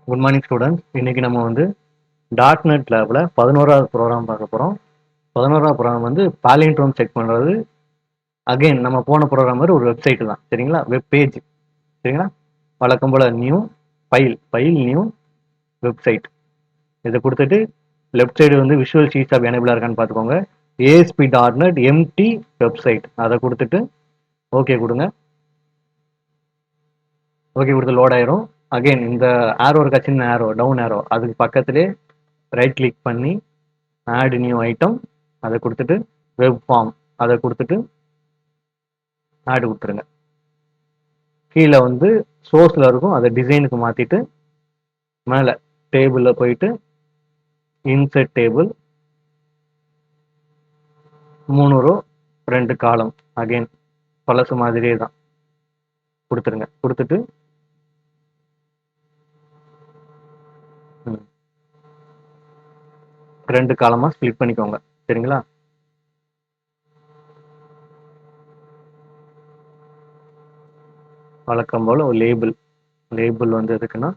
Good morning students. இன்னைக்கு நம்ம வந்து டாட் நெட் லேப்ல 11வது ப்ரோக்ராம் பார்க்க போறோம். 11வது ப்ரோக்ராம் வந்து பாலிண்ட்ரோம் செக் பண்றது. அகைன் நம்ம போன ப்ரோக்ராம் மாதிரி ஒரு வெப்சைட் தான், சரிங்களா? வெப் பேஜ், சரிங்களா? வழக்கம் போல நியூ ஃபைல் நியூ வெப்சைட் இதை கொடுத்துட்டு லெஃப்ட் சைடு வந்து விஷுவல் ஷீட்ஸ் ஆப் எனேபிளா இருக்கான்னு பார்த்துக்கோங்க. ASP dot net empty website அதை கொடுத்துட்டு ஓகே கொடுங்க. ஓகே கொடுத்து லோட் ஆயிரும். அகைன் இந்த ஆரோ இருக்கா, சின்ன ஆரோ, டவுன் ஆரோ, அதுக்கு பக்கத்திலே ரைட் கிளிக் பண்ணி ஆட் நியூ ஐட்டம் அதை கொடுத்துட்டு வெப் ஃபார்ம் அதை கொடுத்துட்டு ஆட் கொடுத்துருங்க. கீழே வந்து சோர்ஸ்ல இருக்கும், அதை டிசைனுக்கு மாத்திட்டு மேலே டேபிள்ல போயிட்டு இன்செர்ட் டேபிள் 3 ரோ 2 காலம் அகைன் பழசு மாதிரியே தான் கொடுத்துருங்க. கொடுத்துட்டு 2 காலமா ஸ்பிளிட் பண்ணிக்கோங்க, சரிங்களா? வழக்கம் போல ஒரு லேபிள் வந்து எதுக்குன்னா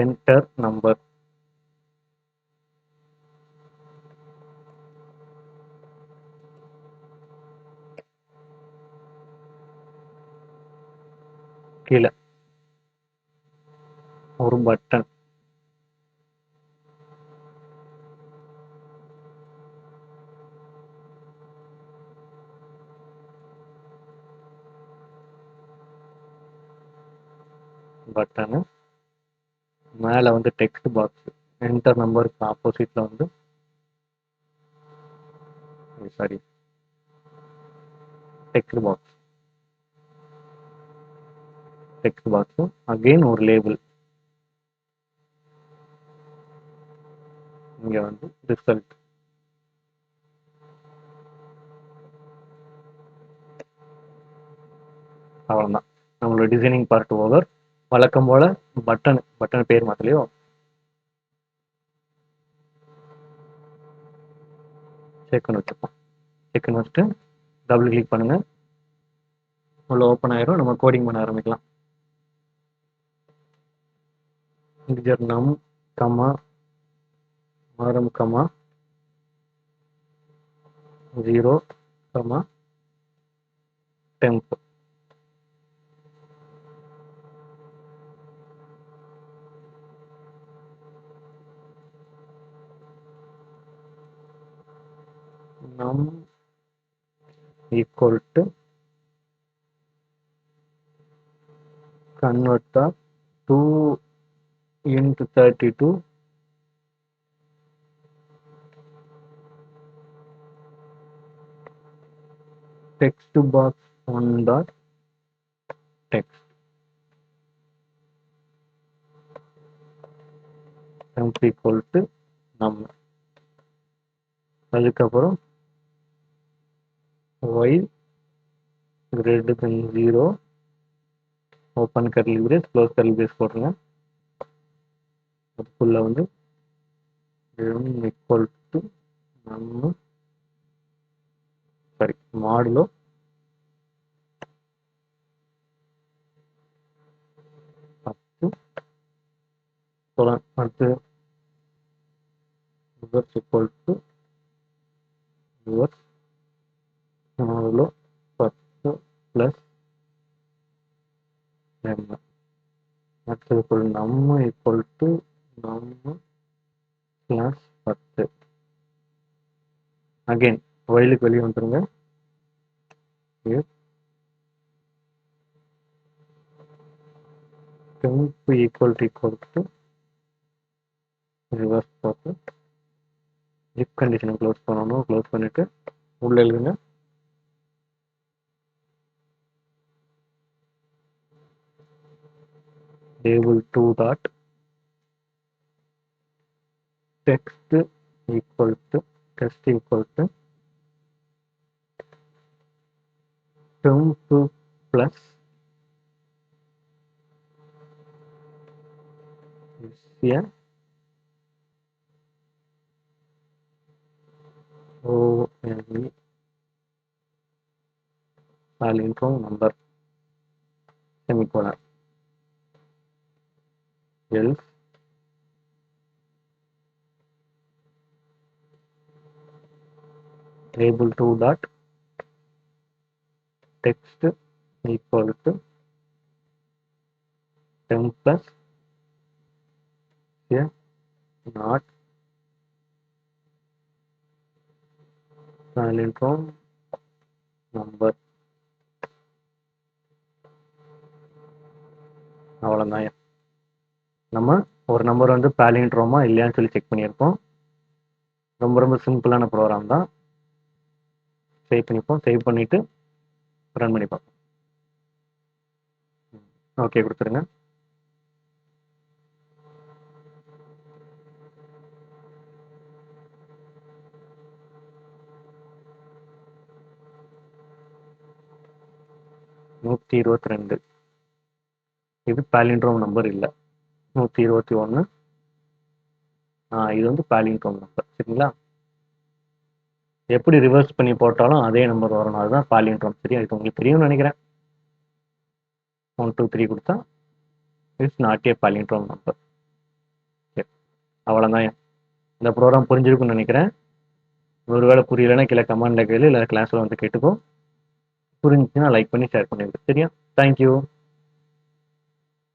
என்டர் நம்பர். கீழே ஒரு பட்டன், மேல வந்து டெக்ஸ்ட் பாக்ஸ், என்டர் நம்பருக்கு ஆப்போசிட்ல வந்து சாரி டெக்ஸ்ட் பாக்ஸ் அகைன் ஒரு லேபிள். இங்க வந்து ரிசல்ட். அவ்வளவுதான், நம்மளோட டிசைனிங் பார்ட் ஓவர். வழக்கம் போல பட்டன் பேர் மாத்தலையோ, செக்னு வச்சுப்போம். செக்னு வச்சுட்டு டபுள் கிளிக் பண்ணுங்க, உள்ள ஓப்பன் ஆயிரும். நம்ம கோடிங் பண்ண ஆரம்பிக்கலாம். இன்டிஜர் நம் கமா ஆரம் கமா 0 கமா டெம்ப். நம் equal to convert 2 into 32 text box 1 dot text temp equal to num. அதுக்கப்புறம் while greater than 0 open curly brace close curly brace போட்டுருங்க. அதுக்குள்ள வந்து num equal to num sorry modulo அடுத்து reverse equal to reverse modulo 10 plus m. அடுத்தது நம்ம equal to நம்ம plus 10. Again வயலுக்கு வெளியே வந்துருங்க. temp equal to reverse போட்டு if condition க்ளோஸ் பண்ணணும். க்ளோஸ் பண்ணிட்டு உள்ள எழுதுங்க. table 2 dot text equal to temp plus is a palindrome number, semicolon else able2 dot text equal to 10 plus a not palindrome number. அவ்வளோதான். நம்ம ஒரு number வந்து பாலிண்ட்ரோமா இல்லையான்னு சொல்லி செக் பண்ணியிருக்கோம். ரொம்ப ரொம்ப சிம்பிளான ப்ரோக்ராம் தான். சேவ் பண்ணிப்போம். சேவ் பண்ணிவிட்டு ரன் பண்ணி பார்ப்போம். ஓகே கொடுத்துருங்க. நூற்றி 22 இது பாலிண்ட்ரோம் நம்பர் இல்லை. 121 இது வந்து பாலிண்ட்ரோம் நம்பர். சரிங்களா? எப்படி ரிவர்ஸ் பண்ணி போட்டாலும் அதே நம்பர் வரணும். அதுதான் பாலிண்ட்ரோம். சரியா? இது உங்களுக்கு தெரியும்னு நினைக்கிறேன். 1 2 3 கொடுத்தா it's not a palindrome number. சரி, அவ்வளோதான். இந்த ப்ரோக்ராம் புரிஞ்சிருக்குன்னு நினைக்கிறேன். ஒருவேளை புரியலைன்னா கீழே கமெண்ட்ல கேளு, இல்லை கிளாஸில் வந்து கேட்டுக்கோ. புரிஞ்சுச்சுன்னா லைக் பண்ணி ஷேர் பண்ணிவிடு. சரியா? தேங்க்யூ.